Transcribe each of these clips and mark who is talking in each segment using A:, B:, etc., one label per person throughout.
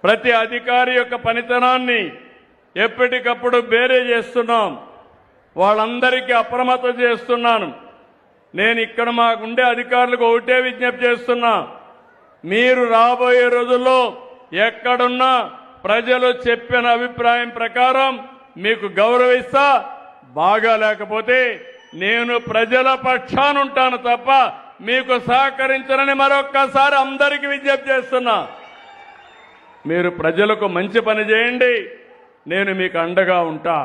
A: ప్రతి అధికారి యొక్క పనితనాన్ని ఎప్పటికప్పుడు బేరే చేస్తున్నాం. వాళ్ళందరికీ అప్రమత్తం చేస్తున్నాను. నేను ఇక్కడ మాకుండే అధికారులకు ఒకటే విజ్ఞప్తి చేస్తున్నా, మీరు రాబోయే రోజుల్లో ఎక్కడున్నా ప్రజలు చెప్పిన అభిప్రాయం ప్రకారం మీకు గౌరవిస్తా. బాగా లేకపోతే నేను ప్రజల పక్షానుంటాను తప్ప మీకు సహకరించనని మరొక్కసారి అందరికీ విజ్ఞప్తి చేస్తున్నా. మీరు ప్రజలకు మంచి పని చేయండి, నేను మీకు అండగా ఉంటా.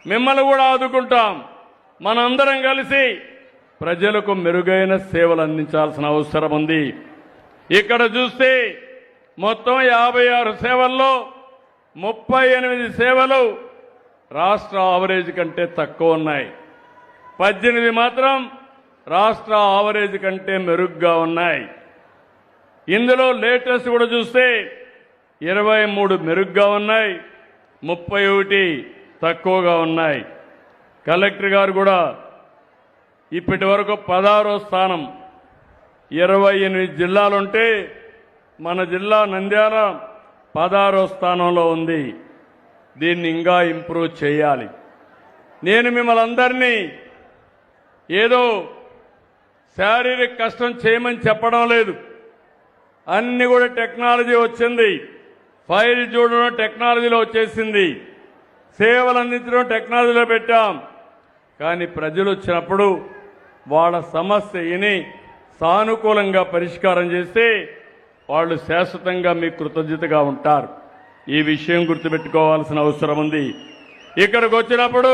A: మిమ్మల్ని కూడా ఆదుకుంటాం. మనందరం కలిసి ప్రజలకు మెరుగైన సేవలు అందించాల్సిన అవసరం ఉంది. ఇక్కడ చూస్తే మొత్తం 56 సేవల్లో 38 సేవలు రాష్ట్ర ఆవరేజ్ కంటే తక్కువ ఉన్నాయి. 18 మాత్రం రాష్ట్ర ఆవరేజ్ కంటే మెరుగ్గా ఉన్నాయి. ఇందులో లేటెస్ట్ కూడా చూస్తే 23 మెరుగ్గా ఉన్నాయి, 31 తక్కువగా ఉన్నాయి. కలెక్టర్ గారు కూడా ఇప్పటి వరకు 16వ స్థానం. 28 జిల్లాలుంటే మన జిల్లా నంద్యాల 16వ స్థానంలో ఉంది. దీన్ని ఇంకా ఇంప్రూవ్ చేయాలి. నేను మిమ్మల్ని అందరినీ ఏదో శారీరక కష్టం చేయమని చెప్పడం లేదు. అన్ని కూడా టెక్నాలజీ వచ్చింది. ఫైల్ చూడడం టెక్నాలజీలో వచ్చేసింది. సేవలు అందించడం టెక్నాలజీలో పెట్టాం. కానీ ప్రజలు వచ్చినప్పుడు వాళ్ళ సమస్య విని సానుకూలంగా పరిష్కారం చేస్తే వాళ్ళు శాశ్వతంగా మీకు కృతజ్ఞతగా ఉంటారు. ఈ విషయం గుర్తుపెట్టుకోవాల్సిన అవసరం ఉంది. ఇక్కడికి వచ్చినప్పుడు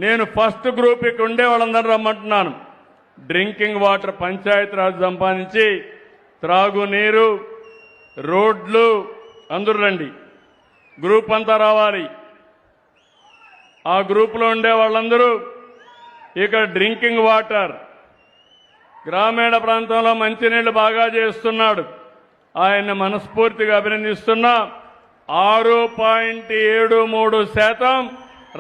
A: నేను ఫస్ట్ గ్రూప్ ఇక్కడ ఉండే వాళ్ళందరూ రమ్మంటున్నాను. డ్రింకింగ్ వాటర్ పంచాయతీరాజ్ సంపాదించి త్రాగునీరు, రోడ్లు అందరూ రండి. గ్రూప్ అంతా రావాలి. ఆ గ్రూపులో ఉండే వాళ్ళందరూ ఇక్కడ డ్రింకింగ్ వాటర్, గ్రామీణ ప్రాంతంలో మంచినీళ్లు బాగా చేస్తున్నాడు. ఆయన్ని మనస్ఫూర్తిగా అభినందిస్తున్నా. 6.73%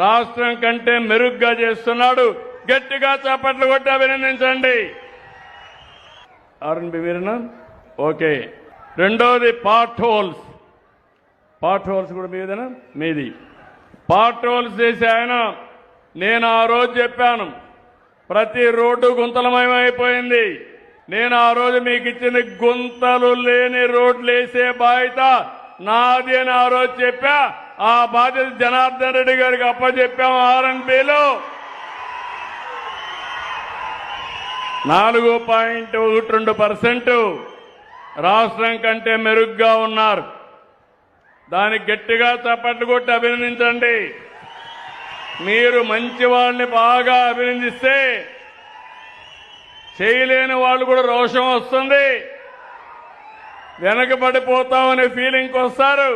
A: రాష్ట్రం కంటే మెరుగ్గా చేస్తున్నాడు. గట్టిగా చప్పట్లు కొట్టి అభినందించండి. ఆర్ఎన్బి మీరేనా? ఓకే. రెండోది పార్ట్ హోల్స్. పార్ట్ హోల్స్ కూడా మీదేనా? మీది. పార్ట్ హోల్స్ చేసి ఆయన, నేను ఆ రోజు చెప్పాను ప్రతి రోడ్డు గుంతలమయమైపోయింది. నేను ఆ రోజు మీకు ఇచ్చిన గుంతలు లేని రోడ్లు వేసే బాధ్యత నాది అని ఆ రోజు చెప్పా. ఆ బాధ్యత జనార్దన్ రెడ్డి గారికి అప్పచెప్పాము. ఆర్ఎన్బిలో 4.12% రాష్ట్రం కంటే మెరుగ్గా ఉన్నారు. దానికి గట్టిగా చప్పట్లు కొట్టి అభినందించండి. మీరు మంచి వాళ్ళని బాగా అభినందిస్తే చేయలేని వాళ్ళు కూడా రోషం వస్తుంది. వెనకబడిపోతామనే ఫీలింగ్కి వస్తారు.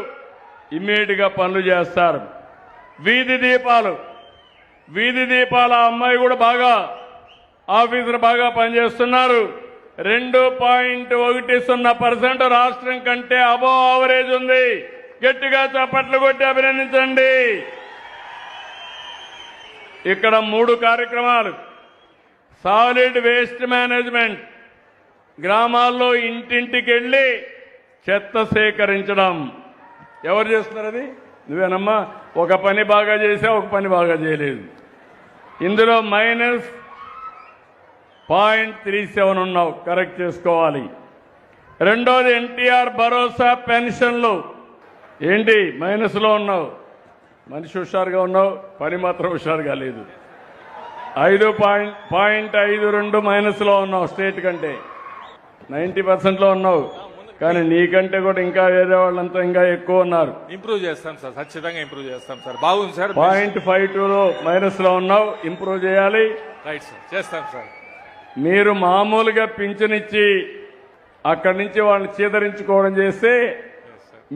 A: ఇమ్మీడియట్ గా పనులు చేస్తారు. వీధి దీపాల అమ్మాయి కూడా బాగా ఆఫీసర్ బాగా పనిచేస్తున్నారు. 2.10% రాష్ట్రం కంటే అబోవ్ యావరేజ్ ఉంది. గట్టిగా చప్పట్లు కొట్టి అభినందించండి. ఇక్కడ 3 కార్యక్రమాలు. సాలిడ్ వేస్ట్ మేనేజ్మెంట్, గ్రామాల్లో ఇంటింటికి వెళ్ళి చెత్త సేకరించడం. ఎవరు చేస్తున్నారు అది? నువ్వేనమ్మా. ఒక పని బాగా చేసావు, ఒక పని బాగా చేయలేదు. ఇందులో -0.37 ఉన్నావు, కరెక్ట్ చేసుకోవాలి. రెండోది ఎన్టీఆర్ భరోసా పెన్షన్లు. ఏంటి మైనస్లో ఉన్నావు? మనిషి హుషారుగా ఉన్నావు, పని మాత్రం హుషారుగా లేదు. 5.52 మైనస్లో ఉన్నావు. స్టేట్ కంటే 90%లో ఉన్నావు. కానీ నీకంటే కూడా ఇంకా వేరే వాళ్ళంతా ఇంకా ఎక్కువ ఉన్నారు.
B: ఇంప్రూవ్ చేస్తాం సార్, ఖచ్చితంగా ఇంప్రూవ్ చేస్తాం సార్. బాగుంది సార్.
A: 0.52లో మైనస్లో ఉన్నావు, ఇంప్రూవ్ చేయాలి.
B: రైట్ సార్, చేస్తాం సార్.
A: మీరు మామూలుగా పింఛనిచ్చి అక్కడి నుంచి వాళ్ళని చీదరించుకోవడం చేస్తే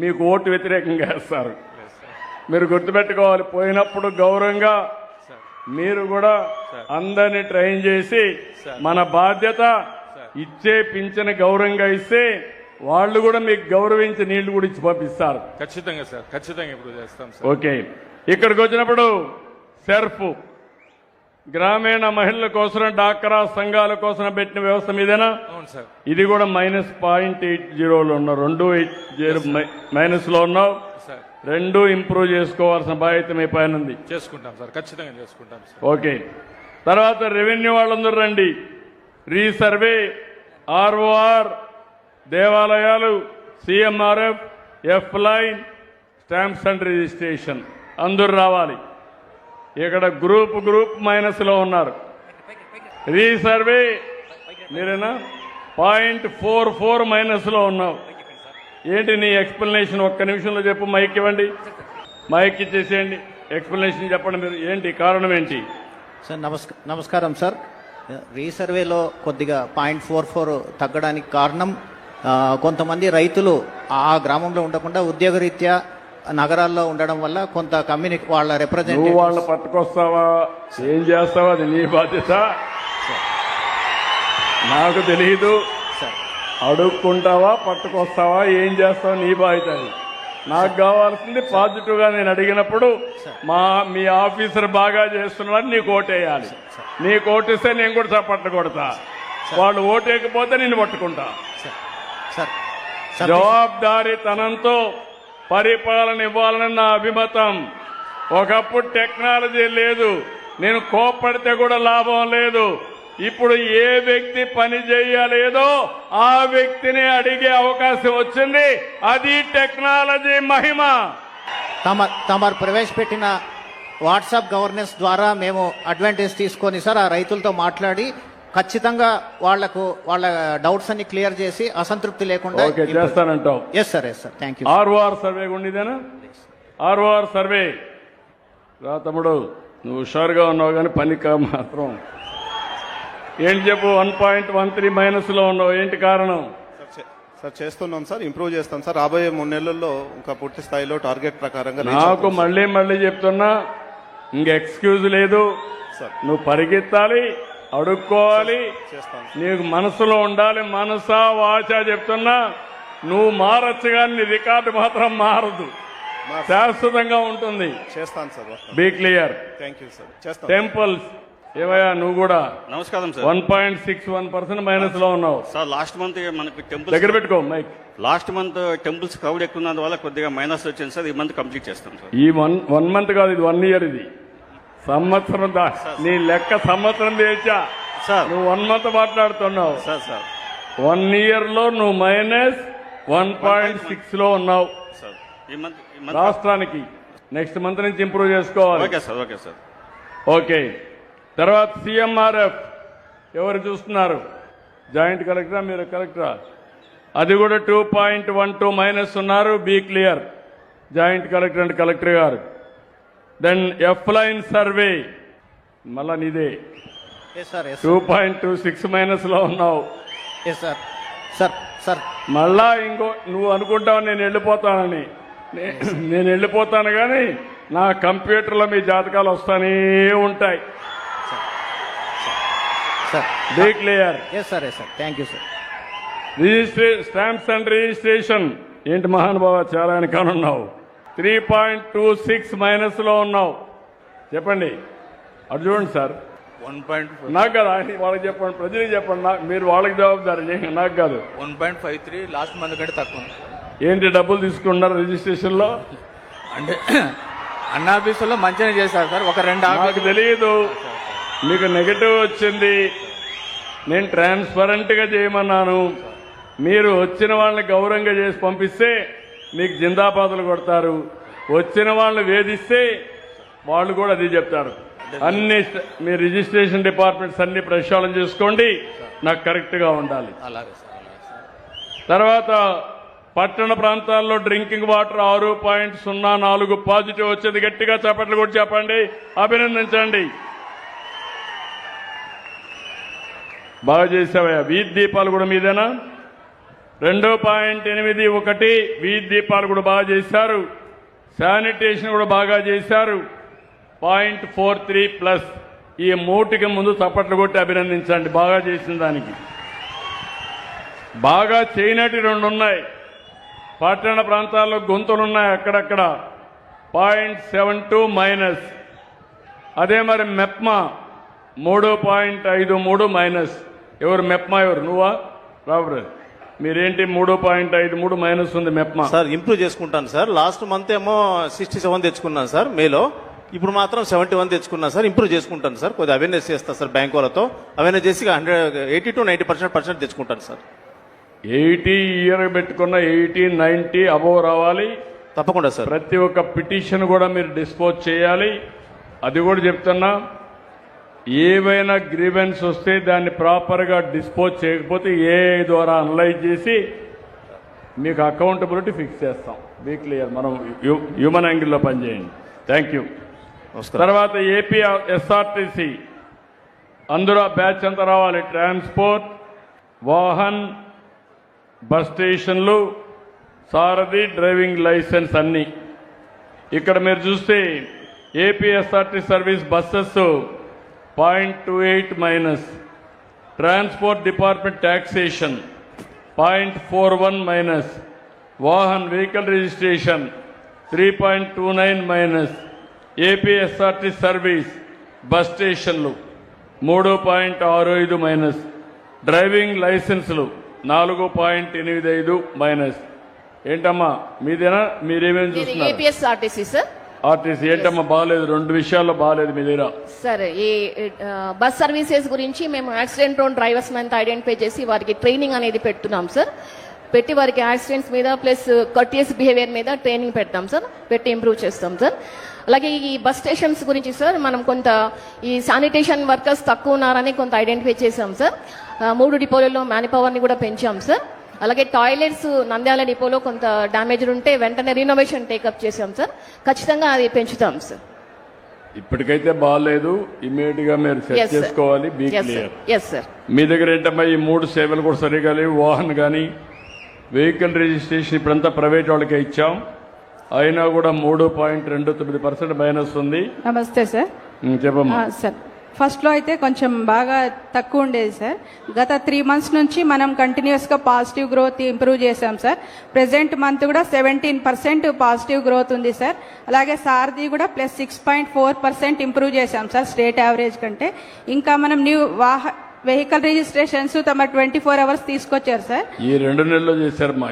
A: మీకు ఓటు వ్యతిరేకంగా వేస్తారు. మీరు గుర్తుపెట్టుకోవాలి. పోయినప్పుడు గౌరవంగా మీరు కూడా అందరినీ ట్రైన్ చేసి మన బాధ్యత ఇచ్చే పింఛను గౌరవంగా ఇస్తే వాళ్ళు కూడా మీకు గౌరవించి నీళ్లు కూడా ఇచ్చి పంపిస్తారు.
B: ఖచ్చితంగా సార్, ఖచ్చితంగా ఇంప్రూవ్ చేస్తాం సార్.
A: ఓకే. ఇక్కడికి వచ్చినప్పుడు సెర్ఫ్ గ్రామీణ మహిళల కోసం డాక్రా సంఘాల కోసం పెట్టిన వ్యవస్థ మీదేనా?
B: అవును సార్.
A: ఇది కూడా -0.80లో ఉన్నావు, 2.80 మైనస్ లో ఉన్నావు.
B: సార్
A: రెండు ఇంప్రూవ్ చేసుకోవాల్సిన బాధ్యత మీ పైన ఉంది.
B: చేసుకుంటాం సార్, ఖచ్చితంగా చేసుకుంటాం సార్.
A: ఓకే. తర్వాత రెవెన్యూ వాళ్ళందరూ రండి. రీసర్వే, ఆర్ఓఆర్, దేవాలయాలు, CMRF, F line, stamps and registration అందరూ రావాలి. ఇక్కడ గ్రూప్ మైనస్లో ఉన్నారు. రీసర్వే మీరేనా 0.44 మైనస్లో ఉన్నావు. ఏంటి నీ ఎక్స్ప్లెనేషన్? ఒక్క నిమిషంలో చెప్పు. మైక్ ఇవ్వండి, మైక్ ఇచ్చేసేయండి. ఎక్స్ప్లెనేషన్ చెప్పండి మీరు. ఏంటి కారణం ఏంటి?
C: సార్ నమస్కారం సార్. రీసర్వేలో కొద్దిగా 0.44 తగ్గడానికి కారణం కొంతమంది రైతులు ఆ గ్రామంలో ఉండకుండా ఉద్యోగరీత్యా నగరాల్లో ఉండడం వల్ల కొంత కమ్యూనిటీ వాళ్ళ
A: నువ్వు
C: రిప్రజెంటేటివ్
A: వాళ్ళని పట్టుకొస్తావా, ఏం చేస్తావా, అది నీ బాధ్యత. నాకు తెలియదు. అడుక్కుంటావా, పట్టుకొస్తావా, ఏం చేస్తావా, నీ బాధ్యత. అది నాకు కావాల్సింది పాజిటివ్ గా నేను అడిగినప్పుడు మీ ఆఫీసర్ బాగా చేస్తున్నారని నీకు ఓటేయాలి. నీకు ఓటేస్తే నేను కూడా చప్పట్లు కొడతా. వాళ్ళు ఓటేయకపోతే నేను పట్టుకుంటా. జవాబుదారీతనంతో పరిపాలన ఇవ్వాలని నా అభిమతం. ఒకప్పుడు టెక్నాలజీ లేదు, నేను కోప్పడితే కూడా లాభం లేదు. ఇప్పుడు ఏ వ్యక్తి పని చేయలేదో ఆ వ్యక్తిని అడిగే అవకాశం వచ్చింది. అది టెక్నాలజీ మహిమ.
C: తమరు ప్రవేశపెట్టిన వాట్సాప్ గవర్నెన్స్ ద్వారా మేము అడ్వాంటేజ్ తీసుకొని సార్ ఆ రైతులతో మాట్లాడి ఖచ్చితంగా వాళ్ళ డౌట్స్ అన్ని క్లియర్ చేసి అసంతృప్తి లేకుండా
A: చేస్తానంటావు.
C: Yes sir thank you.
A: ROR survey ఉండేదేనా? ఆర్ఓఆర్ సర్వే రా తమ్ముడు, నువ్వు హుషారుగా ఉన్నావు కానీ పనికి మాత్రం ఏంటి చెప్పు. 1.13 మైనస్లో ఉన్నావు, ఏంటి కారణం?
D: సార్ చేస్తున్నాం సార్, ఇంప్రూవ్ చేస్తాం సార్. రాబోయే 3 నెలల్లో ఇంకా పూర్తి స్థాయిలో టార్గెట్ ప్రకారంగా
A: నాకు మళ్ళీ చెప్తున్నా, ఇంక ఎక్స్క్యూజ్ లేదు. నువ్వు పరిగెత్తాలి, అడుక్కోవాలి, నీకు మనసులో ఉండాలి. మనసా వాచా చెప్తున్నా, నువ్వు మారచ్చు కానీ నీ రికార్డు మాత్రం మారదు, శాశ్వతంగా ఉంటుంది.
D: చేస్తాను sir.
A: Be clear.
D: Thank you sir. చేస్తాను.
A: టెంపుల్స్ ఏవయ్యా, నువ్వు కూడా
E: నమస్కారం సార్.
A: 1.61% మైనస్ లో ఉన్నావు
E: సార్. లాస్ట్ మంత్ మనకి టెంపుల్స్
A: దగ్గర పెట్టుకో mike.
E: Last month temples crowd ఎక్కువ ఉన్నందు వల్ల కొద్దిగా మైనస్ వచ్చింది సార్. ఈ మంత్ కంప్లీట్ చేస్తాం సార్.
A: ఈ వన్ మంత్ కాదు, ఇది 1 ఇయర్. ఇది సంవత్సరం. నీ లెక్క సంవత్సరం తెచ్చా
E: సార్.
A: నువ్వు 1 మంత్ మాట్లాడుతున్నావు
E: సార్.
A: 1 ఇయర్ లో నువ్వు -1.6 లో ఉన్నావు
E: సార్. ఈ మంత్
A: రాష్ట్రానికి. నెక్స్ట్ మంత్ నుంచి ఇంప్రూవ్ చేసుకోవాలి.
E: Okay sir. Okay sir.
A: Okay. తర్వాత సిఎంఆర్ఎఫ్ ఎవరు చూస్తున్నారు? జాయింట్ కలెక్టరా, మీరు కలెక్టరా? అది కూడా 2.12 మైనస్ ఉన్నారు. Be clear, joint collector and collector garu. Then F line survey మళ్ళా నీదే 2.26 మైనస్ లో ఉన్నావు. మళ్ళా ఇంకో నువ్వు అనుకుంటావు నేను వెళ్ళిపోతానని. నేను వెళ్ళిపోతాను కానీ నా కంప్యూటర్లో మీ జాతకాలు వస్తానే ఉంటాయి. Be clear.
C: Thank you sir.
A: Stamps and registration ఏంటి మహానుభావ, చాలా వెనకాలన్నావు. 3.26 మైనస్ లో ఉన్నావు. చెప్పండి, అటు చూడండి సార్.
B: 1.5
A: నాకు కాదు, వాళ్ళకి చెప్పండి, ప్రజలకు చెప్పండి. మీరు వాళ్ళకి జవాబుదారు, నాకు కాదు.
B: 1.53 లాస్ట్ మంత్ కంటే తక్కువ.
A: ఏంటి డబ్బులు తీసుకున్నారు రిజిస్ట్రేషన్ లో?
B: అంటే అన్న ఆఫీసులో మంచిగా చేశారు సార్. ఒక 2
A: నాకు తెలియదు, మీకు నెగటివ్ వచ్చింది. నేను ట్రాన్స్పరెంట్ గా చేయమన్నాను. మీరు వచ్చిన వాళ్ళని గౌరవంగా చేసి పంపిస్తే మీకు జిందాబాదులు కొడతారు. వచ్చిన వాళ్ళని వేధిస్తే వాళ్ళు కూడా అది చెప్తారు. అన్ని మీ రిజిస్ట్రేషన్ డిపార్ట్మెంట్స్ అన్ని ప్రక్షాళన చేసుకోండి, నాకు కరెక్ట్ గా ఉండాలి. తర్వాత పట్టణ ప్రాంతాల్లో డ్రింకింగ్ వాటర్ 6.04 పాజిటివ్ వచ్చేది. గట్టిగా చప్పట్లు కూడా చెప్పండి, అభినందించండి. బాగా చేసావయ్యా. వీధి దీపాలు కూడా మీదేనా? 2.81 వీధి దీపాలు కూడా బాగా చేశారు. శానిటేషన్ కూడా బాగా చేశారు. 0.43+. ఈ 3కి ముందు చప్పట్లు కొట్టి అభినందించండి బాగా చేసిన దానికి. బాగా చేయనట్టు 2 ఉన్నాయి. పట్టణ ప్రాంతాల్లో గొంతులున్నాయి అక్కడక్కడ. 0.72 మైనస్. అదే మరి మెప్మా 3.53 మైనస్. ఎవరు మెప్మా? ఎవరు? నువ్వా? రాబరు మీరేంటి 3.53 మైనస్ ఉంది మెప్మా?
F: సార్ ఇంప్రూవ్ చేసుకుంటాను సార్. లాస్ట్ మంత్ ఏమో 67 తెచ్చుకున్నాను సార్ మేలో. ఇప్పుడు మాత్రం 71 తెచ్చుకున్నాను సార్. ఇంప్రూవ్ చేసుకుంటాను సార్. కొద్దిగా అవేర్నెస్ చేస్తాను సార్ బ్యాంక్ వాళ్ళతో. అవేర్నెస్ చేసి 80 to 90% తెచ్చుకుంటాను సార్.
A: 80 ఇయర్ పెట్టుకున్న 80, 90 అబోవ్ రావాలి.
F: తప్పకుండా సార్.
A: ప్రతి ఒక్క పిటిషన్ కూడా మీరు డిస్పోజ్ చేయాలి. అది కూడా చెప్తున్నా, ఏవైనా గ్రీవెన్స్ వస్తే దాన్ని ప్రాపర్గా డిస్పోజ్ చేయకపోతే ఏఐ ద్వారా అనలైజ్ చేసి మీకు అకౌంటబిలిటీ ఫిక్స్ చేస్తాం. Be clear. మనం హ్యూమన్ యాంగిల్లో పనిచేయండి. Thank you.
F: నమస్కారం.
A: తర్వాత ఏపీ ఎస్ఆర్టీసీ అందులో బ్యాచ్ అంతా రావాలి. ట్రాన్స్పోర్ట్, వాహన్, బస్ స్టేషన్లు, సారథి, డ్రైవింగ్ లైసెన్స్ అన్ని. ఇక్కడ మీరు చూస్తే APSRT service buses 0.28 minus, transport department taxation 0.41 minus, Vahan vehicle registration 3.29 minus, APSRT service bus స్టేషన్లు 3.65 మైనస్, డ్రైవింగ్ లైసెన్సులు 4.85 మైనస్. ఏంటమ్మా మీదేనా? మీరేమేమి చూస్తున్నారు?
G: APSRTC sir.
A: ఆర్టీసీ ఏంటమ్మా బాగాలేదు? 2 విషయాల్లో బాగాలేదు మీ దగ్గర.
G: సార్ ఈ బస్ సర్వీసెస్ గురించి మేము యాక్సిడెంట్ ప్రోన్ డ్రైవర్స్ అంతా ఐడెంటిఫై చేసి వారికి ట్రైనింగ్ అనేది పెడుతున్నాం సార్. పెట్టి వారికి యాక్సిడెంట్స్ మీద ప్లస్ కర్టియస్ బిహేవియర్ మీద ట్రైనింగ్ పెడతాం సార్. పెట్టి ఇంప్రూవ్ చేస్తాం సార్. అలాగే ఈ బస్ స్టేషన్స్ గురించి సార్ మనం కొంత ఈ శానిటేషన్ వర్కర్స్ తక్కువ ఉన్నారని కొంత ఐడెంటిఫై చేశాం సార్. 3 డిపోలలో మ్యాన్ పవర్ని కూడా పెంచాం సార్. అలాగే టాయిలెట్స్ నంద్యాల డిపోలో కొంత డ్యామేజ్ ఉంటే వెంటనే రీనోవేషన్ టేకప్ చేశాం సార్. ఖచ్చితంగా అది పెంచుతాం సార్.
A: ఇప్పటికైతే బాగాలేదు, ఇమీడియట్ గా మీరు సెట్
G: Yes, sir.
A: చేసుకోవాలి. Be
G: Yes, sir.
A: Clear.
G: Yes, sir.
A: మీ దగ్గర ఏంటమ్మా ఈ 3 సేవలు కూడా సరిగా లేవు. వాహన్ కానీ వెహికల్ రిజిస్ట్రేషన్ ఇప్పుడంతా ప్రైవేట్ వాళ్ళకే ఇచ్చాం. అయినా కూడా 3.29% మైనస్ ఉంది.
H: నమస్తే సార్.
A: చెప్పమ్మా.
H: సార్ ఫస్ట్లో అయితే కొంచెం బాగా తక్కువ ఉండేది సార్. గత 3 months నుంచి మనం కంటిన్యూస్గా పాజిటివ్ గ్రోత్ ఇంప్రూవ్ చేశాం సార్. ప్రెసెంట్ మంత్ కూడా 17% పాజిటివ్ గ్రోత్ ఉంది సార్. అలాగే సారథి కూడా +6.4% ఇంప్రూవ్ చేశాం సార్ స్టేట్ యావరేజ్ కంటే. ఇంకా మనం న్యూ వెహికల్ రిజిస్ట్రేషన్స్ తమ 24 hours తీసుకొచ్చారు సార్.
A: ఈ 2 నెలల్లో చేశారు మా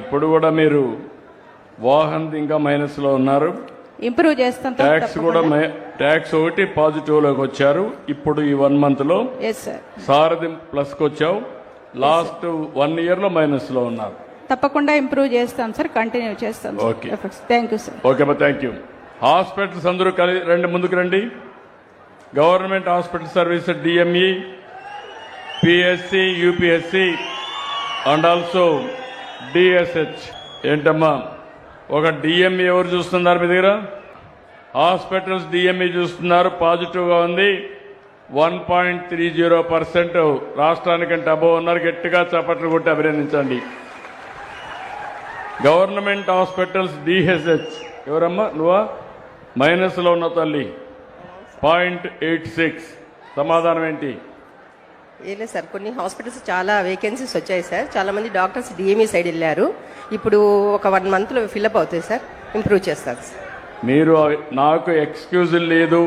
A: ఇప్పుడు కూడా మీరు వాహన్ ఇంకా మైనస్ లో ఉన్నారు.
H: ఇంప్రూవ్ చేస్తాం సార్.
A: ట్యాక్స్ కూడా ట్యాక్స్ ఒకటి పాజిటివ్ లోకి వచ్చారు. ఇప్పుడు ఈ 1 month లో
H: ఎస్ సార్.
A: సారథి ప్లస్ కి వచ్చావు. లాస్ట్ 1 year లో మైనస్ లో ఉన్నారు.
H: తప్పకుండా ఇంప్రూవ్ చేస్తాం సార్. కంటిన్యూ చేస్తాం.
A: Okay.
H: Thank you sir.
A: Okay అమ్మా, థ్యాంక్ యూ. హాస్పిటల్స్ అందరూ రండి, ముందుకు రండి. Government hospital service DME, PSC, UPSC and also DSH. ఏంటమ్మా ఒక డిఎంఈ ఎవరు చూస్తున్నారు మీ దగ్గర? హాస్పిటల్స్ డిఎంఈ చూస్తున్నారు. పాజిటివ్ గా ఉంది. 1.30% రాష్ట్రానికంటే అబోవ్ ఉన్నారు. గట్టిగా చప్పట్లు కొట్టి అభినందించండి. గవర్నమెంట్ హాస్పిటల్స్ డిహెచ్హెచ్ ఎవరమ్మా? నువ్వా? మైనస్ లో ఉన్న తల్లి 0.86. సమాధానం ఏంటి?
I: ఏం లేదు సార్, కొన్ని హాస్పిటల్స్ చాలా వేకెన్సీస్ వచ్చాయి సార్. చాలా మంది డాక్టర్స్ డిఎంఈ సైడ్ వెళ్ళారు. ఇప్పుడు ఒక 1 month లో ఫిల్అప్ అవుతాయి సార్. ఇంప్రూవ్ చేస్తారు సార్.
A: మీరు నాకు ఎక్స్క్యూజ్ లేదు.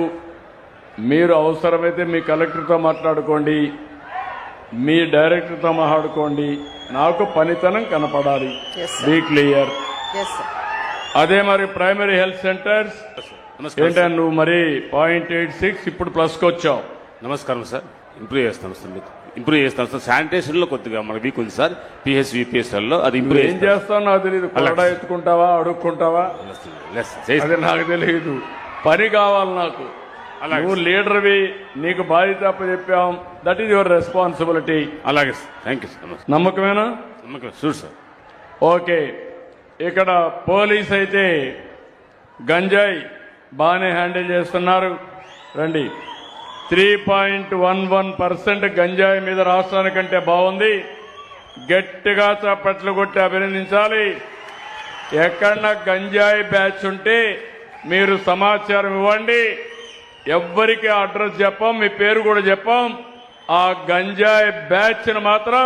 A: మీరు అవసరమైతే మీ కలెక్టర్తో మాట్లాడుకోండి, మీ డైరెక్టర్తో మాట్లాడుకోండి. నాకు పనితనం కనపడాలి.
I: Yes, sir.
A: Be clear.
I: Yes sir.
A: అదే మరి ప్రైమరీ హెల్త్ సెంటర్స్ ఏంటంటే నువ్వు మరి 0.86 ఇప్పుడు ప్లస్కి వచ్చావు.
J: నమస్కారం సార్. ఇంప్రూవ్ చేస్తాను సార్. ఇంప్రూవ్ చేస్తాను సార్. శానిటేషన్ లో కొద్దిగా మన వీక్ ఉంది సార్. పిహెచ్ విపిఎస్ఎల్ లో అది ఇంప్రూవ్
A: ఏం చేస్తావు నాకు తెలియదు. కొరడా ఎత్తుకుంటావా, అడుక్కుంటావా, అది నాకు తెలియదు. పని కావాలి నాకు. నువ్వు లీడర్వి, నీకు బాధ్యత చెప్పాం. That is your responsibility.
J: అలాగే సార్. Thank you sir.
A: నమ్మకమేనా?
J: నమ్మకం. Sure sir.
A: ఓకే. ఇక్కడ పోలీస్ అయితే గంజాయి బాగానే హ్యాండిల్ చేస్తున్నారు. రండి. 3.11% గంజాయి మీద రాష్ట్రానికంటే బాగుంది. గట్టిగా చప్పట్లు కొట్టి అభినందించాలి. ఎక్కడన్నా గంజాయి బ్యాచ్ ఉంటే మీరు సమాచారం ఇవ్వండి. ఎవ్వరికి అడ్రస్ చెప్పాం, మీ పేరు కూడా చెప్పాం. ఆ గంజాయి బ్యాచ్ ను మాత్రం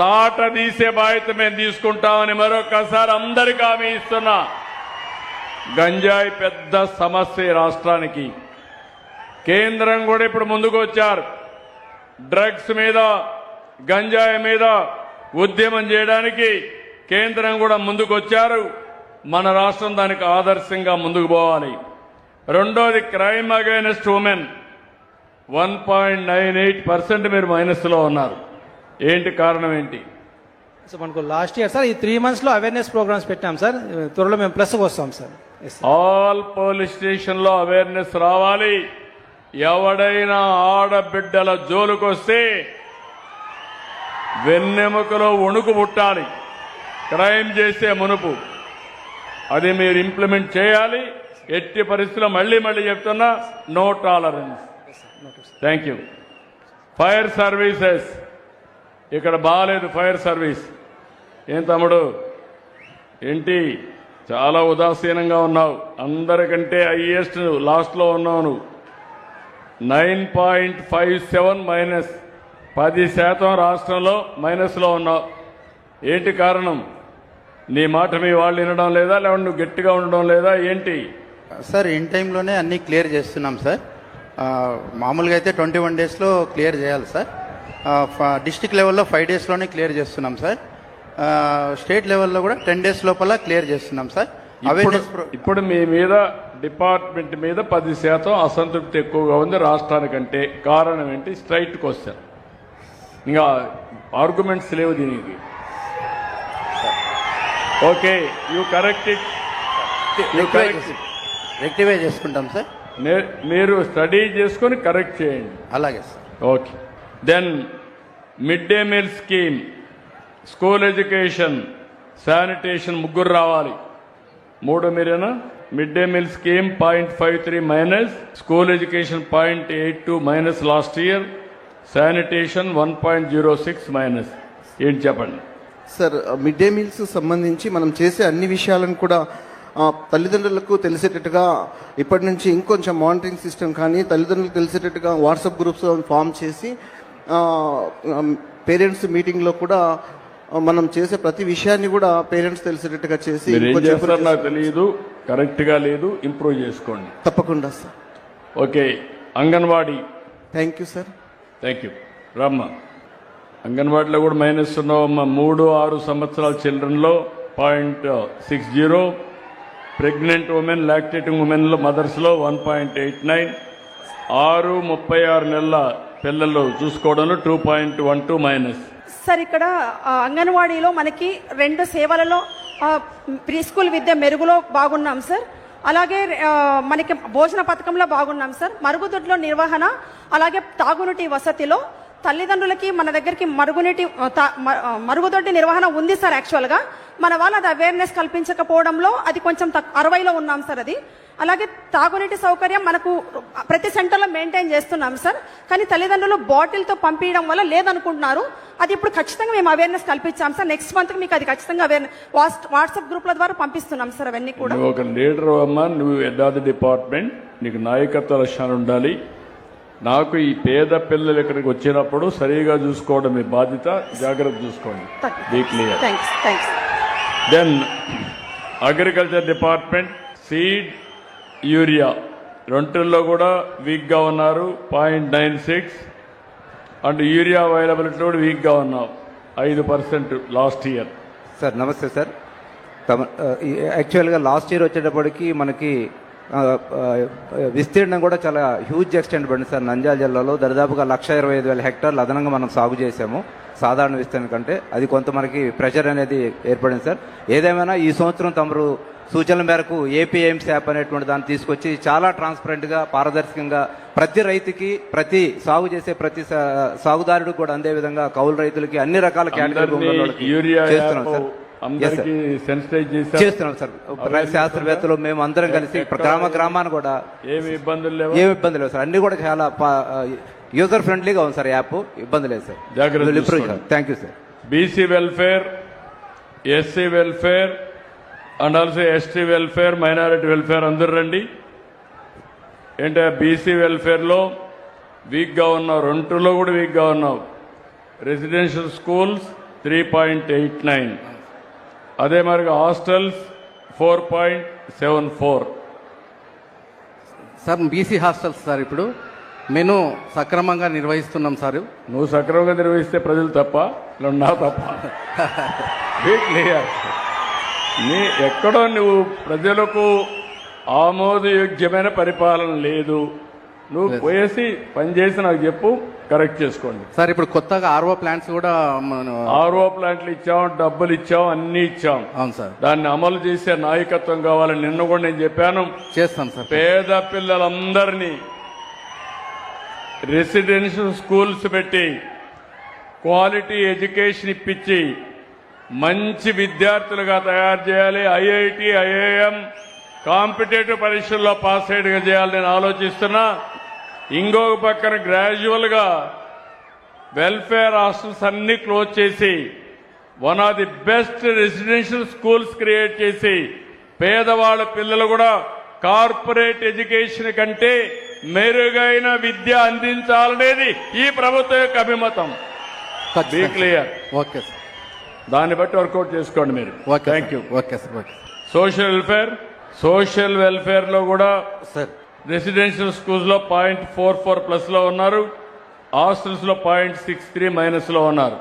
A: తాట తీసే బాధ్యత మేము తీసుకుంటామని మరొకసారి అందరికీ హామీ ఇస్తున్నా. గంజాయి పెద్ద సమస్య రాష్ట్రానికి. కేంద్రం కూడా ఇప్పుడు ముందుకు వచ్చారు. డ్రగ్స్ మీద, గంజాయి మీద ఉద్యమం చేయడానికి కేంద్రం కూడా ముందుకు వచ్చారు. మన రాష్ట్రం దానికి ఆదర్శంగా ముందుకు పోవాలి. రెండోది క్రైమ్ అగైనెస్ట్ ఉమెన్ 1.98% మీరు మైనస్లో ఉన్నారు. ఏంటి కారణం ఏంటి?
B: సార్ మనకు లాస్ట్ ఇయర్ సార్ ఈ 3 months లో అవేర్నెస్ ప్రోగ్రామ్స్ పెట్టాం సార్. త్వరలో మేము ప్లస్ వస్తాం సార్.
A: ఆల్ పోలీస్ స్టేషన్లో అవేర్నెస్ రావాలి. ఎవడైనా ఆడబిడ్డల జోలుకొస్తే వెన్నెముకలో వణుకు పుట్టాలి, క్రైమ్ చేసే మునుపు. అది మీరు ఇంప్లిమెంట్ చేయాలి. ఎట్టి పరిస్థితుల్లో మళ్ళీ చెప్తున్నా, no tolerance. Thank you. Fire services ఇక్కడ బాగాలేదు. ఫైర్ సర్వీస్ ఏం తమ్ముడు ఏంటి చాలా ఉదాసీనంగా ఉన్నావు. అందరికంటే హైయెస్ట్ లాస్ట్లో ఉన్నావు నువ్వు. 9.57 మైనస్, 10% రాష్ట్రంలో మైనస్లో ఉన్నావు. ఏంటి కారణం? నీ మాట మీ వాళ్ళు వినడం లేదా, లేకపోతే నువ్వు గట్టిగా ఉండడం లేదా ఏంటి?
K: సార్ ఇన్ టైంలోనే అన్నీ క్లియర్ చేస్తున్నాం సార్. మామూలుగా అయితే 21 daysలో క్లియర్ చేయాలి సార్. డిస్టిక్ లెవెల్లో 5 daysలోనే క్లియర్ చేస్తున్నాం సార్. స్టేట్ లెవెల్లో కూడా 10 days లోపల క్లియర్ చేస్తున్నాం సార్.
A: ఇప్పుడు మీ మీద డిపార్ట్మెంట్ మీద 10% అసంతృప్తి ఎక్కువగా ఉంది రాష్ట్రానికంటే. కారణం ఏంటి? స్ట్రైట్ క్వశ్చన్, ఇంకా ఆర్గ్యుమెంట్స్ లేవు దీనికి. Okay, you correct it.
K: Rectify చేసుకుంటాం సార్.
A: మీరు స్టడీ చేసుకొని కరెక్ట్ చేయండి.
K: అలాగే sir.
A: Okay. Then mid day meal scheme, school education, sanitation ముగ్గురు రావాలి. 3 మీరేనా? Mid day meal scheme 0.53 minus, school education 0.82 minus last year, sanitation 1.06 minus. ఏంటి చెప్పండి
L: సార్? మిడ్ డే మీల్స్ సంబంధించి మనం చేసే అన్ని విషయాలను కూడా తల్లిదండ్రులకు తెలిసేటట్టుగా ఇప్పటి నుంచి ఇంకొంచెం మానిటరింగ్ సిస్టమ్ కానీ తల్లిదండ్రులకు తెలిసేటట్టుగా వాట్సాప్ గ్రూప్స్ ఫామ్ చేసి పేరెంట్స్ మీటింగ్లో కూడా మనం చేసే ప్రతి విషయాన్ని కూడా పేరెంట్స్ తెలిసేటట్టుగా చేసి
A: నాకు తెలియదు, కరెక్ట్ గా లేదు, ఇంప్రూవ్ చేసుకోండి.
L: తప్పకుండా sir.
A: Okay. Anganwadi.
L: Thank you sir.
A: Thank you. రమ్మ, అంగన్వాడీలో కూడా మైనస్ ఉన్నావమ్మా. 3-6 సంవత్సరాల చిల్డ్రన్లో 0.60, ప్రెగ్నెంట్ ఉమెన్, లాక్టేటింగ్ ఉమెన్లో మదర్స్లో 1.89, 6-36 నెలల పిల్లలు చూసుకోవడంలో 2.12 మైనస్.
H: సార్ ఇక్కడ అంగన్వాడీలో మనకి 2 సేవలలో ప్రీ స్కూల్ విద్య మెరుగులో బాగున్నాం సార్. అలాగే మనకి భోజన పథకంలో బాగున్నాం సార్. మరుగుదొడ్లో నిర్వహణ, అలాగే తాగునీటి వసతిలో తల్లిదండ్రులకి మన దగ్గరికి మరుగుదొడ్డి నిర్వహణ ఉంది సార్. యాక్చువల్గా మన వాళ్ళు అది అవేర్నెస్ కల్పించకపోవడంలో అది కొంచెం 60లో ఉన్నాం సార్. అది అలాగే తాగునీటి సౌకర్యం మనకు ప్రతి సెంటర్లో మెయింటైన్ చేస్తున్నాం సార్. కానీ తల్లిదండ్రులు బాటిల్తో పంపించడం వల్ల లేదనుకుంటున్నారు. అది ఇప్పుడు ఖచ్చితంగా మేము అవేర్నెస్ కల్పించాం సార్. నెక్స్ట్ మంత్ మీకు అది ఖచ్చితంగా వాట్సాప్ గ్రూప్ల ద్వారా పంపిస్తున్నాం సార్. అవన్నీ కూడా
A: ఒక లీడర్ అమ్మా, నువ్వు హెడ్ ఆఫ్ ది డిపార్ట్మెంట్, నీకు నాయకత్వ లక్షణాలు ఉండాలి. నాకు ఈ పేద పిల్లలు ఇక్కడికి వచ్చినప్పుడు సరిగా చూసుకోవడం మీ బాధ్యత. జాగ్రత్త చూసుకోండి. Be clear. Then agriculture department, seed, urea రెండుల్లో కూడా వీక్గా ఉన్నారు. 0.96 అండ్ యూరియా అవైలబిలిటీ కూడా వీక్గా ఉన్నావు. 5% లాస్ట్ ఇయర్.
B: సార్ నమస్తే సార్. యాక్చువల్గా లాస్ట్ ఇయర్ వచ్చేటప్పటికి మనకి విస్తీర్ణం కూడా చాలా హ్యూజ్ ఎక్స్టెంట్ పడింది సార్. నంద్యాల జిల్లాలో దాదాపుగా 1,25,000 హెక్టార్లు అదనంగా మనం సాగు చేసాము సాధారణ విస్తీర్ణం కంటే. అది కొంత మనకి ప్రెషర్ అనేది ఏర్పడింది సార్. ఏదేమైనా ఈ సంవత్సరం తమరు సూచనల మేరకు ఏపీఎంసీ యాప్ అనేటువంటి దాన్ని తీసుకొచ్చి చాలా ట్రాన్స్పరెంట్గా, పారదర్శకంగా ప్రతి రైతుకి, ప్రతి సాగు చేసే ప్రతి సాగుదారుడికి కూడా అందే విధంగా కౌలు రైతులకి అన్ని రకాల కేటగిరీ చేస్తున్నాం సార్. చేస్తున్నాం సార్. శాస్త్రవేత్తలు మేము అందరం కలిసి గ్రామాన్ని కూడా ఏమి ఇబ్బందులు లేవు సార్. అన్ని కూడా చాలా యూజర్ ఫ్రెండ్లీగా ఉంది సార్ యాప్. ఇబ్బంది లేదు sir. Thank you sir.
A: BC welfare, SC welfare and also ST welfare, minority welfare అందరు రండి. ఏంటంటే బీసీ వెల్ఫేర్లో వీక్గా ఉన్నావు, 2లో కూడా వీక్గా ఉన్నావు. రెసిడెన్షియల్ స్కూల్స్ 3.89, అదే మరి hostels 4.74.
B: Sir BC hostels sir ఇప్పుడు
K: మెను సక్రమంగా నిర్వహిస్తున్నాం సార్.
A: నువ్వు సక్రమంగా నిర్వహిస్తే ప్రజలు తప్ప ఇలా నా తప్ప Be clear. నీ ఎక్కడో నువ్వు ప్రజలకు ఆమోదయోగ్యమైన పరిపాలన లేదు. నువ్వు పోయేసి పనిచేసి నాకు చెప్పు, కరెక్ట్ చేసుకోండి.
K: సార్ ఇప్పుడు కొత్తగా ఆర్ఓ ప్లాంట్స్ కూడా
A: ఆర్ఓ ప్లాంట్లు ఇచ్చాం, డబ్బులు ఇచ్చాం, అన్ని ఇచ్చాం.
K: అవును సార్.
A: దాన్ని అమలు చేసే నాయకత్వం కావాలని నిన్న కూడా నేను చెప్పాను.
K: చేస్తాం సార్.
A: పేద పిల్లలందరినీ రెసిడెన్షియల్ స్కూల్స్ పెట్టి క్వాలిటీ ఎడ్యుకేషన్ ఇప్పించి మంచి విద్యార్థులుగా తయారు చేయాలి. ఐఐటి, ఐఐఎం కాంపిటేటివ్ పరీక్షల్లో పాస్ అయ్యేట్టుగా చేయాలని నేను ఆలోచిస్తున్నా. ఇంకొక పక్కన గ్రాడ్యువల్ గా వెల్ఫేర్ హాస్టల్స్ అన్ని క్లోజ్ చేసి one of the best residential schools create చేసి పేదవాళ్ళ పిల్లలు కూడా కార్పొరేట్ ఎడ్యుకేషన్ కంటే మెరుగైన విద్య అందించాలనేది ఈ ప్రభుత్వం యొక్క అభిమతం. Be clear.
K: Okay sir.
A: దాన్ని బట్టి వర్కౌట్ చేసుకోండి మీరు. Thank you.
K: Okay sir. Okay.
A: Social welfare లో కూడా
B: సార్
A: రెసిడెన్షియల్ స్కూల్స్ లో 0.44 ప్లస్ లో ఉన్నారు, హాస్టల్స్ లో 0.63 మైనస్ లో ఉన్నారు.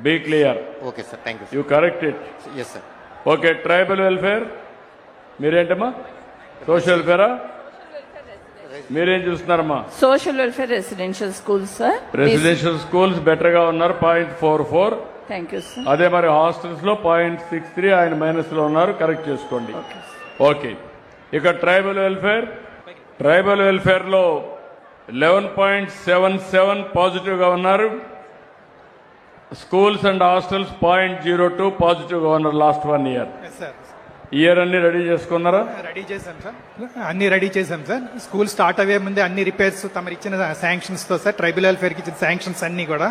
A: Be clear.
C: Okay sir, thank you.
A: You correct it.
C: Yes sir.
A: Okay. Tribal welfare మీరేంటమ్మా? సోషల్ వెల్ఫేరా? మీరేం చూస్తున్నారమ్మా?
H: Social welfare residential schools sir.
A: Residential schools better గా ఉన్నారు, 0.44.
H: Thank you sir.
A: అదే మరి హాస్టల్స్ లో 0.63 ఆయన మైనస్ లో ఉన్నారు, కరెక్ట్ చేసుకోండి. ఓకే. ఇక ట్రైబల్ వెల్ఫేర్ లో 11.77 పాజిటివ్ గా ఉన్నారు. స్కూల్స్ అండ్ హాస్టల్స్ 0.02 పాజిటివ్ గా ఉన్నారు లాస్ట్ 1 ఇయర్. ఇయర్ అన్ని రెడీ చేసుకున్నారా?
M: రెడీ చేశాం సార్, అన్ని రెడీ చేశాం సార్. స్కూల్ స్టార్ట్ అయ్యే ముందే అన్ని రిపేర్స్ తమరు ఇచ్చిన శాంక్షన్స్ తో సార్, ట్రైబల్ వెల్ఫేర్కి ఇచ్చిన శాంక్షన్స్ అన్ని కూడా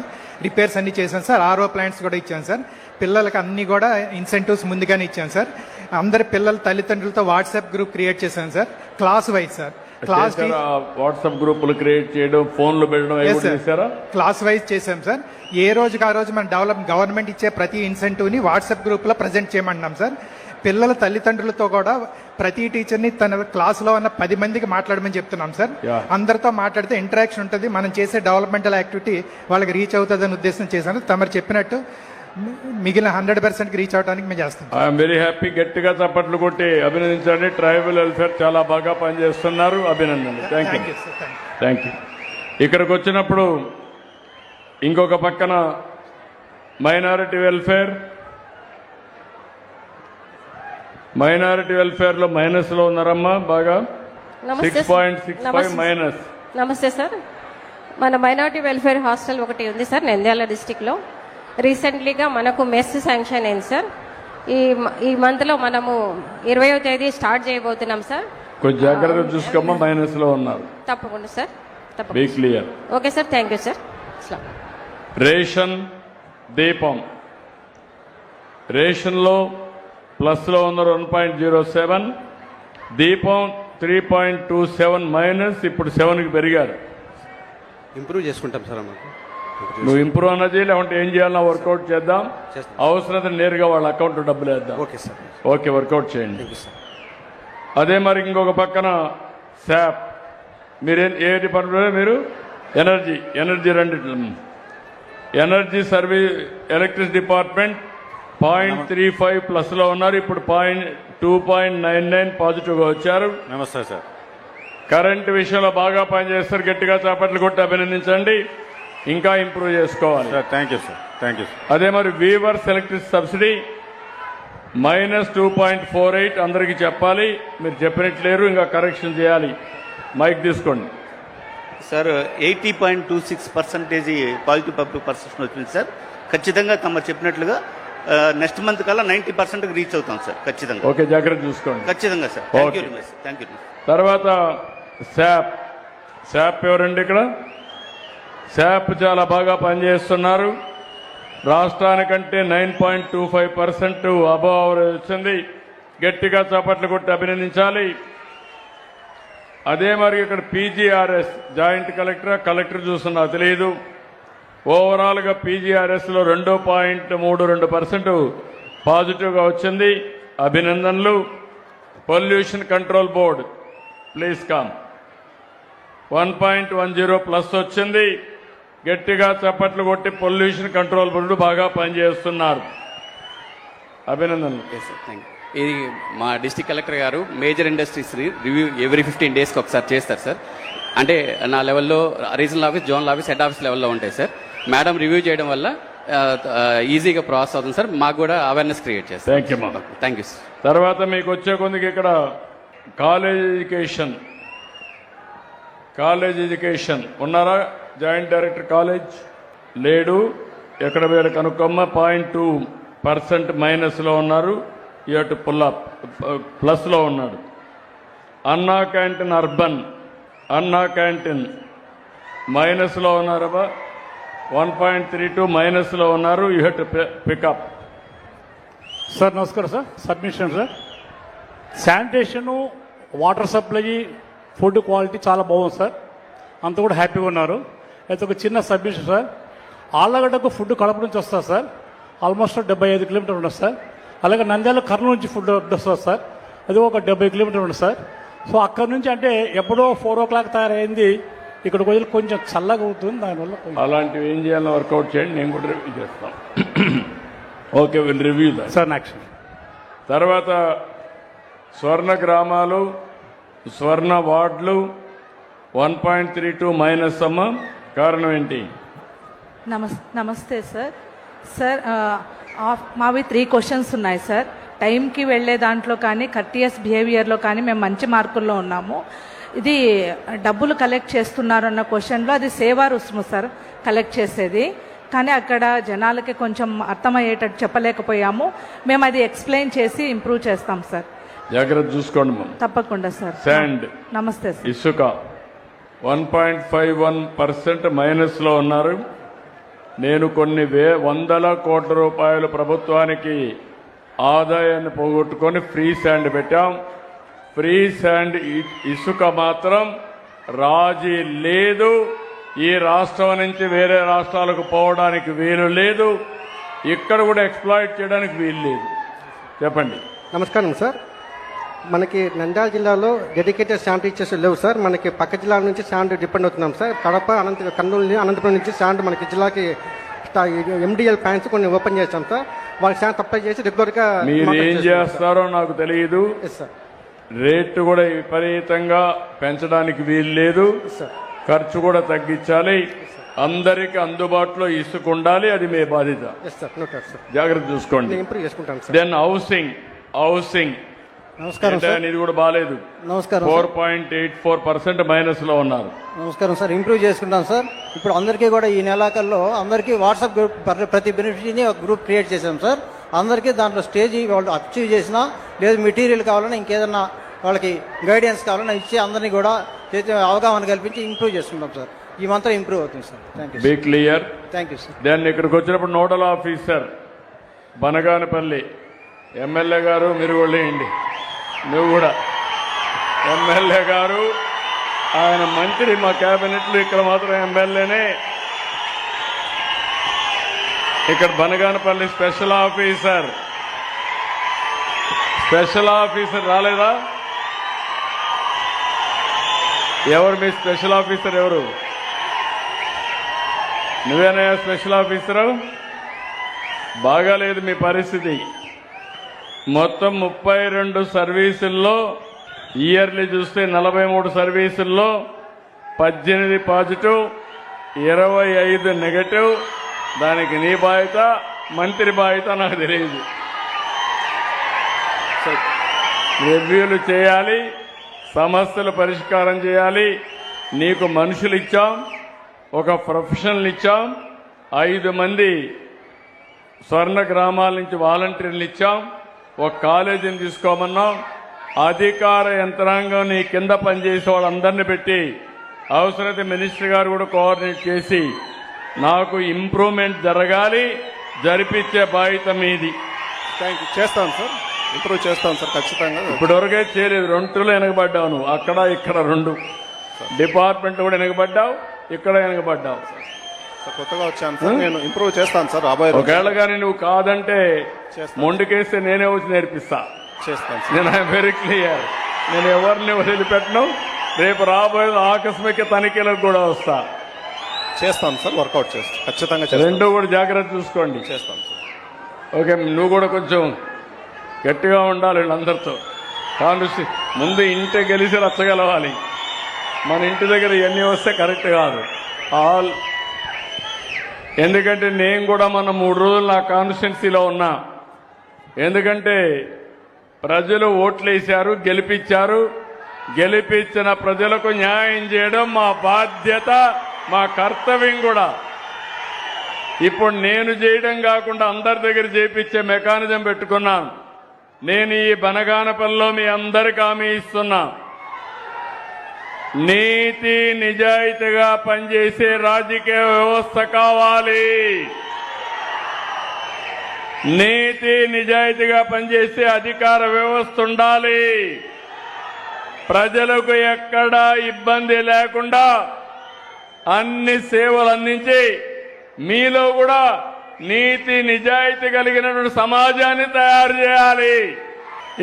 M: రిపేర్స్ అన్ని చేశాం సార్. ఆర్ఓ ప్లాంట్స్ కూడా ఇచ్చాం సార్. పిల్లలకి అన్ని కూడా ఇన్సెంటివ్స్ ముందుగానే ఇచ్చాం సార్. అందరి పిల్లల తల్లిదండ్రులతో వాట్సాప్ గ్రూప్ క్రియేట్ చేశాం sir, class wise sir. Class
A: WhatsApp గ్రూపులు క్రియేట్ చేయడం, ఫోన్లు పెట్టడం,
M: క్లాస్ వైజ్ చేశాం సార్. ఏ రోజుకి ఆ రోజు మన గవర్నమెంట్ ఇచ్చే ప్రతి ఇన్సెంటివ్ ని వాట్సాప్ గ్రూప్ లో ప్రజెంట్ చేయమంటున్నాం సార్. పిల్లల తల్లిదండ్రులతో కూడా ప్రతి టీచర్ని తన క్లాసులో ఉన్న 10 మందికి మాట్లాడమని చెప్తున్నాం సార్. అందరితో మాట్లాడితే ఇంటరాక్షన్ ఉంటుంది, మనం చేసే డెవలప్మెంటల్ యాక్టివిటీ వాళ్ళకి రీచ్ అవుతుంది అనే ఉద్దేశం చేశాను. తమరు చెప్పినట్టు మిగిలిన 100% రీచ్ అవడానికి మేము చేస్తాం.
A: I'm very happy. గట్టిగా చప్పట్లు కొట్టి అభినందించండి. ట్రైబల్ వెల్ఫేర్ చాలా బాగా పనిచేస్తున్నారు, అభినందనలు. Thank you. ఇక్కడికి వచ్చినప్పుడు ఇంకొక పక్కన మైనారిటీ వెల్ఫేర్ లో మైనస్ లో ఉన్నారమ్మా బాగా. 6.65 మైనస్.
G: నమస్తే సార్. మన మైనారిటీ వెల్ఫేర్ హాస్టల్ ఒకటి ఉంది సార్ నంద్యాల డిస్టిక్ లో. రీసెంట్లీగా మనకు మెస్ శాంక్షన్ అయింది సార్. ఈ మంత్ లో మనము 20వ తేదీ స్టార్ట్ చేయబోతున్నాం సార్.
A: కొంచెం జాగ్రత్తగా చూసుకోమ్మా, మైనస్ లో ఉన్నారు.
G: తప్పకుండా సార్, తప్పకుండా.
A: Be clear.
G: Okay sir, thank you sir.
A: Ration Deepam ration లో ప్లస్ లో ఉన్నారు 1.07, దీపం 3.27 మైనస్, ఇప్పుడు 7కి పెరిగారు.
B: ఇంప్రూవ్ చేసుకుంటాం సార్.
A: నువ్వు ఇంప్రూవ్ అన్నది లేకుంటే ఏం చేయాలన్నా వర్కౌట్ చేద్దాం. అవసరత నేరుగా వాళ్ళ అకౌంట్ డబ్బులు వేద్దాం.
B: Okay sir.
A: ఓకే, వర్కౌట్ చేయండి. అదే మరి ఇంకొక పక్కన శాప్, మీరేం ఏ డిపార్ట్మెంట్? మీరు ఎనర్జీ రెండిట్లో. Energy service electricity department 0.35 plus లో ఉన్నారు, ఇప్పుడు 2.99 పాజిటివ్ గా వచ్చారు.
E: నమస్తే సార్.
A: కరెంట్ విషయంలో బాగా పనిచేస్తారు, గట్టిగా చాపట్లు కొట్టి అభినందించండి. ఇంకా ఇంప్రూవ్ చేసుకోవాలి.
E: Thank you sir. Thank you.
A: అదే మరి వీవర్స్ ఎలక్ట్రిసిటీ సబ్సిడీ -2.48 అందరికీ చెప్పాలి. మీరు చెప్పినట్లేరు, ఇంకా కరెక్షన్ చేయాలి. మైక్ తీసుకోండి
E: సార్. 80.26% పాజిటివ్ పబ్లిక్ పర్సెప్షన్ వచ్చింది సార్. ఖచ్చితంగా తమ చెప్పినట్లుగా నెక్స్ట్ మంత్ కల్లా 90% రీచ్ అవుతాం సార్, ఖచ్చితంగా.
A: ఓకే, జాగ్రత్త చూసుకోండి.
E: ఖచ్చితంగా సార్. Thank you.
A: తర్వాత శాప్ ఎవరండి? ఇక్కడ శాప్ చాలా బాగా పనిచేస్తున్నారు. రాష్ట్రానికంటే 9.25% అబవ్ అవరేజ్ వచ్చింది. గట్టిగా చప్పట్లు కొట్టి అభినందించాలి. అదే మరి ఇక్కడ పీజీఆర్ఎస్ జాయింట్ కలెక్టర్ చూస్తున్నా తెలియదు. ఓవరాల్ గా పీజీఆర్ఎస్ లో 2.32% పాజిటివ్ గా వచ్చింది. అభినందనలు. Pollution control board please come. 1.10 plus వచ్చింది. గట్టిగా చప్పట్లు కొట్టి పొల్యూషన్ కంట్రోల్ బోర్డు బాగా పనిచేస్తున్నారు. అభినందనలు.
N: ఇది మా డిస్ట్రిక్ట్ కలెక్టర్ గారు మేజర్ ఇండస్ట్రీస్ రివ్యూ ఎవ్రీ 15 డేస్కి ఒకసారి చేస్తారు సార్. అంటే నా లెవెల్లో regional office, zonal office, head office లెవెల్లో ఉంటాయి సార్. మేడం రివ్యూ చేయడం వల్ల ఈజీగా ప్రాసెస్ అవుతుంది సార్. మాకు కూడా అవేర్నెస్ క్రియేట్ చేస్తారు. Thank you sir.
A: తర్వాత మీకు వచ్చే కొందికి ఇక్కడ కాలేజ్ ఎడ్యుకేషన్ ఉన్నారా? జాయింట్ డైరెక్టర్ కాలేజ్ లేడు. ఎక్కడ వేరే కనుక్కమ్మ 0.2% మైనస్లో ఉన్నారు. ఇటు పుల్అప్ ప్లస్లో ఉన్నాడు. Anna canteen urban, Anna canteen మైనస్లో ఉన్నారబ్బా. 1.32 మైనస్లో ఉన్నారు. You have to pick up.
O: Sir నమస్కారం sir. Submission sir. Sanitation, water supply, food quality చాలా బాగుంది సార్. అంత కూడా హ్యాపీగా ఉన్నారు. అయితే ఒక చిన్న సబ్మిషన్ సార్. ఆళ్ళగడ్డకు ఫుడ్ కడప నుంచి వస్తుంది సార్. ఆల్మోస్ట్ 75 కిలోమీటర్లు ఉండదు సార్. అలాగే నంద్యాల కర్నూలు నుంచి ఫుడ్ వస్తుంది సార్. అది ఒక 70 కిలోమీటర్లు ఉండదు సార్. సో అక్కడ నుంచి అంటే ఎప్పుడో 4 o'clock తయారైంది. ఇక్కడికి వదిలి కొంచెం చల్లగా అవుతుంది. దానివల్ల
A: అలాంటివి ఏం చేయాలో వర్కౌట్ చేయండి. నేను కూడా రివ్యూ చేస్తాను. Okay, will review
O: sir. Next
A: తర్వాత స్వర్ణ గ్రామాలు, స్వర్ణ వార్డులు 1.32 మైనస్ అమ్మ. కారణం ఏంటి?
H: నమస్తే సార్. సార్ మావి 3 క్వశ్చన్స్ ఉన్నాయి సార్. టైంకి వెళ్ళే దాంట్లో కానీ, కర్టియస్ బిహేవియర్లో కానీ మేము మంచి మార్కుల్లో ఉన్నాము. ఇది డబ్బులు కలెక్ట్ చేస్తున్నారు అన్న క్వశ్చన్లో అది సేవా రుసుము సార్ కలెక్ట్ చేసేది. కానీ అక్కడ జనాలకి కొంచెం అర్థమయ్యేటట్టు చెప్పలేకపోయాము. మేము అది ఎక్స్ప్లెయిన్ చేసి ఇంప్రూవ్ చేస్తాం సార్.
A: జాగ్రత్త చూసుకోండి.
H: తప్పకుండా సార్.
A: శాండ్,
H: నమస్తే సార్.
A: ఇసుక 1.51% మైనస్లో ఉన్నారు. నేను కొన్ని వందల కోట్ల రూపాయలు ప్రభుత్వానికి ఆదాయాన్ని పోగొట్టుకొని ఫ్రీ శాండ్ పెట్టాం. ఫ్రీ శాండ్ ఇసుక మాత్రం రాజీ లేదు. ఈ రాష్ట్రం నుంచి వేరే రాష్ట్రాలకు పోవడానికి వీలు లేదు. ఇక్కడ కూడా ఎక్స్ప్లాయిట్ చేయడానికి వీలు లేదు. చెప్పండి.
P: నమస్కారం సార్. మనకి నంద్యాల జిల్లాలో డెడికేటెడ్ శాండ్ టీచర్స్ లేవు సార్. మనకి పక్క జిల్లాల నుంచి శాండ్ డిపెండ్ అవుతున్నాం సార్. కడప, కర్నూలు, అనంతపురం నుంచి శాండ్ మనకి జిల్లాకి MDL ప్లాంట్స్ కొన్ని ఓపెన్ చేస్తాం సార్. వాళ్ళకి శాండ్ సప్లై చేసి రెగ్యులర్గా
A: మీరు ఏం చేస్తారో నాకు తెలియదు. రేటు కూడా విపరీతంగా పెంచడానికి వీలు లేదు. ఖర్చు కూడా తగ్గించాలి. అందరికి అందుబాటులో ఇసుక ఉండాలి. అది మీ బాధ్యత. జాగ్రత్త చూసుకోండి. దెన్ హౌసింగ్
P: నమస్కారం సార్.
A: ఇది కూడా బాగాలేదు.
P: నమస్కారం.
A: 4.84% మైనస్లో ఉన్నారు.
P: నమస్కారం సార్. ఇంప్రూవ్ చేసుకుంటాం సార్. ఇప్పుడు అందరికీ కూడా ఈ నెలాఖరులో అందరికీ వాట్సాప్ గ్రూప్, ప్రతి బెనిఫిషరీని ఒక గ్రూప్ క్రియేట్ చేశాం సార్. అందరికీ దాంట్లో స్టేజ్ వాళ్ళు అచీవ్ చేసినా, లేదు మెటీరియల్ కావాలన్నా, ఇంకేదన్నా వాళ్ళకి గైడెన్స్ కావాలన్నా ఇచ్చి అందరినీ కూడా అవగాహన కల్పించి ఇంప్రూవ్ చేసుకుంటాం సార్. ఈ మంత్రం ఇంప్రూవ్ అవుతుంది sir. Thank you.
A: Be clear.
P: Thank you sir.
A: Then ఇక్కడికి వచ్చినప్పుడు నోడల్ ఆఫీసర్ బనగానపల్లి ఎమ్మెల్యే గారు, మీరు కూడా వేయండి. నువ్వు కూడా ఎమ్మెల్యే గారు, ఆయన మంత్రి మా క్యాబినెట్లో, ఇక్కడ మాత్రం ఎమ్మెల్యేనే. ఇక్కడ బనగానపల్లి స్పెషల్ ఆఫీసర్ రాలేదా? ఎవరు మీ స్పెషల్ ఆఫీసర్? ఎవరు? నువ్వేనయ్యా స్పెషల్ ఆఫీసరు? బాగాలేదు మీ పరిస్థితి. మొత్తం 32 సర్వీసుల్లో ఇయర్లీ చూస్తే 43 సర్వీసుల్లో 18 పాజిటివ్, 25 నెగటివ్. దానికి నీ బాధ్యత, మంత్రి బాధ్యత నాకు తెలియదు. రివ్యూలు చేయాలి, సమస్యలు పరిష్కారం చేయాలి. నీకు మనుషులు ఇచ్చాం, ఒక ప్రొఫెషనల్ ఇచ్చాం, 5 మంది స్వర్ణ గ్రామాల నుంచి వాలంటీర్లు ఇచ్చాం, ఒక కాలేజీని తీసుకోమన్నాం. అధికార యంత్రాంగం నీ కింద పనిచేసే వాళ్ళందరినీ పెట్టి అవసరమైతే మినిస్టర్ గారు కూడా కోఆర్డినేట్ చేసి నాకు ఇంప్రూవ్మెంట్ జరగాలి, జరిపించే బాధ్యత మీది.
D: Thank you. చేస్తాను సార్. ఇంప్రూవ్ చేస్తాను సార్ ఖచ్చితంగా.
A: ఇప్పటివరకే చేయలేదు. 2లో వెనకబడ్డావు నువ్వు. అక్కడ ఇక్కడ 2 డిపార్ట్మెంట్ కూడా వెనకబడ్డావు, ఇక్కడ వెనకబడ్డావు.
D: కొత్తగా వచ్చాను సార్. నేను ఇంప్రూవ్ చేస్తాను సార్.
A: ఒకవేళ కానీ నువ్వు కాదంటే మొండికేస్తే నేనే వచ్చి నేర్పిస్తా.
D: చేస్తాను.
A: నేను ఐఎమ్ వెరీ క్లియర్. నేను ఎవరిని వదిలిపెట్టను. రేపు రాబోయే ఆకస్మిక తనిఖీలకు కూడా వస్తా.
D: చేస్తాను సార్, వర్కౌట్ చేస్తాను, ఖచ్చితంగా చేస్తాను.
A: రెండు కూడా జాగ్రత్త చూసుకోండి.
D: చేస్తాను సార్.
A: ఓకే, నువ్వు కూడా కొంచెం గట్టిగా ఉండాలి వీళ్ళందరితో. కాంగ్రెస్ ముందు ఇంటి గెలిచి రచ్చగలవాలి. మన ఇంటి దగ్గర ఇవన్నీ వస్తే కరెక్ట్ కాదు. ఎందుకంటే నేను కూడా మన 3 రోజులు నా కాన్స్టిట్యున్సీలో ఉన్నా. ఎందుకంటే ప్రజలు ఓట్లేశారు, గెలిపించారు. గెలిపించిన ప్రజలకు న్యాయం చేయడం మా బాధ్యత, మా కర్తవ్యం కూడా. ఇప్పుడు నేను చేయడం కాకుండా అందరి దగ్గర చేపించే మెకానిజం పెట్టుకున్నాను. నేను ఈ బనగానపల్లిలో మీ అందరికి హామీ ఇస్తున్నా, నీతి నిజాయితీగా పనిచేసే రాజకీయ వ్యవస్థ కావాలి. నీతి నిజాయితీగా పనిచేసే అధికార వ్యవస్థ ఉండాలి. ప్రజలకు ఎక్కడా ఇబ్బంది లేకుండా అన్ని సేవలు అందించి మీలో కూడా నీతి నిజాయితీ కలిగినటువంటి సమాజాన్ని తయారు చేయాలి.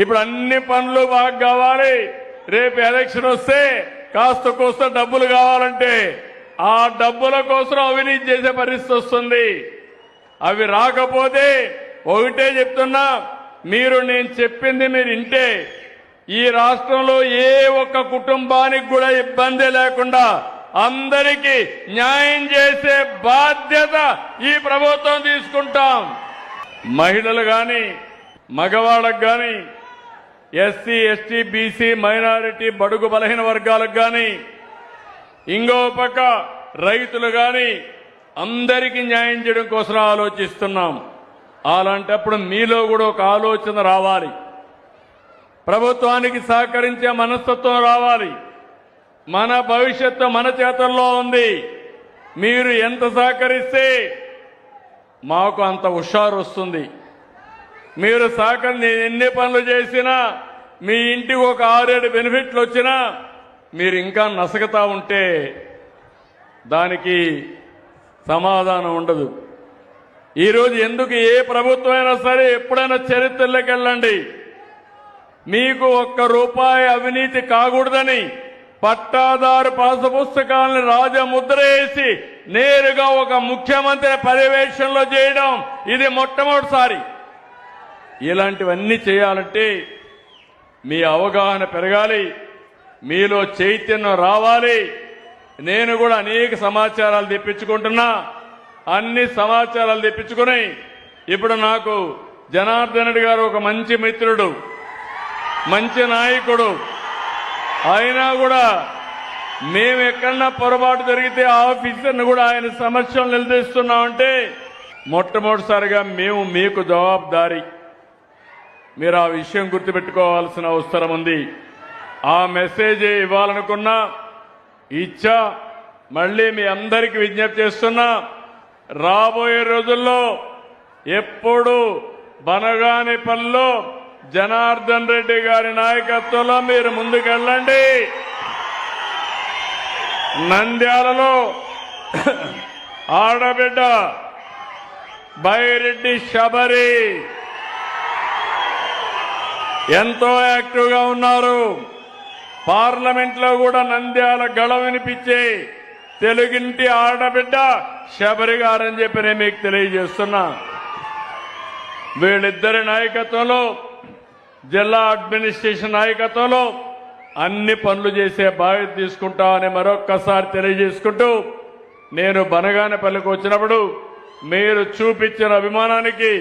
A: ఇప్పుడు అన్ని పనులు బాగా కావాలి. రేపు ఎలక్షన్ వస్తే కాస్త కోస్త డబ్బులు కావాలంటే ఆ డబ్బుల కోసం అవినీతి చేసే పరిస్థితి వస్తుంది. అవి రాకపోతే ఒకటే చెప్తున్నా, మీరు నేను చెప్పింది మీరు వింటే ఈ రాష్ట్రంలో ఏ ఒక్క కుటుంబానికి కూడా ఇబ్బంది లేకుండా అందరికీ న్యాయం చేసే బాధ్యత ఈ ప్రభుత్వం తీసుకుంటాం. మహిళలు కానీ మగవాళ్ళకు కానీ ఎస్సీ ఎస్టీ బీసీ మైనారిటీ బడుగు బలహీన వర్గాలకు కానీ ఇంకో పక్క రైతులు కానీ అందరికీ న్యాయం చేయడం కోసం ఆలోచిస్తున్నాం. అలాంటప్పుడు మీలో కూడా ఒక ఆలోచన రావాలి. ప్రభుత్వానికి సహకరించే మనస్తత్వం రావాలి. మన భవిష్యత్తు మన చేతుల్లో ఉంది. మీరు ఎంత సహకరిస్తే మాకు అంత హుషారు వస్తుంది. మీరు నేను ఎన్ని పనులు చేసినా మీ ఇంటికి ఒక 6-7 బెనిఫిట్లు వచ్చినా మీరు ఇంకా నసగతా ఉంటే దానికి సమాధానం ఉండదు. ఈరోజు ఎందుకు ఏ ప్రభుత్వం అయినా సరే ఎప్పుడైనా చరిత్రలోకి వెళ్ళండి, మీకు ₹1 అవినీతి కాకూడదని పట్టాదారు పాసు పుస్తకాలను రాజముద్ర వేసి నేరుగా ఒక ముఖ్యమంత్రి పర్యవేక్షణలో చేయడం ఇది మొట్టమొదటిసారి. ఇలాంటివన్నీ చేయాలంటే మీ అవగాహన పెరగాలి, మీలో చైతన్యం రావాలి. నేను కూడా అనేక సమాచారాలు తెప్పించుకుంటున్నా. అన్ని సమాచారాలు తెప్పించుకుని ఇప్పుడు నాకు జనార్దన్ రెడ్డి గారు ఒక మంచి మిత్రుడు, మంచి నాయకుడు. అయినా కూడా మేము ఎక్కడన్నా పొరపాటు జరిగితే ఆఫీసర్ని కూడా ఆయన సమస్యలు నిలదీస్తున్నామంటే మొట్టమొదటిసారిగా మేము మీకు జవాబుదారీ. మీరు ఆ విషయం గుర్తుపెట్టుకోవాల్సిన అవసరం ఉంది. ఆ మెసేజ్ ఇవ్వాలనుకున్నా ఇచ్చా. మళ్ళీ మీ అందరికీ విజ్ఞప్తి చేస్తున్నా, రాబోయే రోజుల్లో ఎప్పుడు బనగానిపల్లిలో జనార్దన్ రెడ్డి గారి నాయకత్వంలో మీరు ముందుకెళ్ళండి. నంద్యాలలో ఆడబిడ్డ బైరెడ్డి శబరి ఎంతో యాక్టివ్గా ఉన్నారు. పార్లమెంట్ లో కూడా నంద్యాల గళ వినిపించే తెలుగింటి ఆడబిడ్డ శబరి గారని చెప్పి నేను మీకు తెలియజేస్తున్నా. వీళ్ళిద్దరి నాయకత్వంలో, జిల్లా అడ్మినిస్ట్రేషన్ నాయకత్వంలో అన్ని పనులు చేసే బాధ్యత తీసుకుంటామని మరొక్కసారి తెలియజేసుకుంటూ, నేను బనగానపల్లికి వచ్చినప్పుడు మీరు చూపించిన అభిమానానికి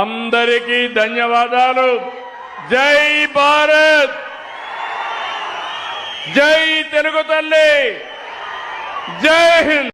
A: అందరికీ ధన్యవాదాలు. జై భారత్, జై తెలుగు తల్లి, జై హింద్.